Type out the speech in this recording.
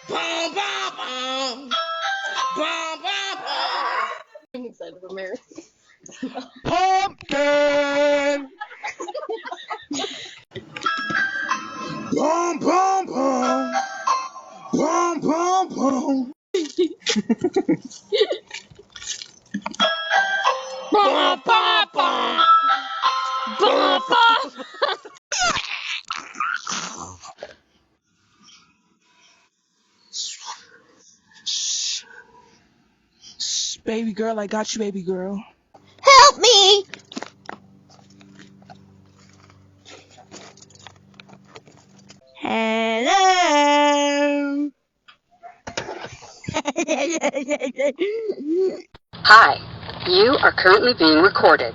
Bum, bum, bum. Bum, bum, bum. I'm excited for Mary. Pumpkin! Bum, bum, bum. Bum, bum, bum. Bum, bum, bum. Bum, bum. Shh, baby girl, I got you, baby girl. Help me! Hello! Hi, you are currently being recorded.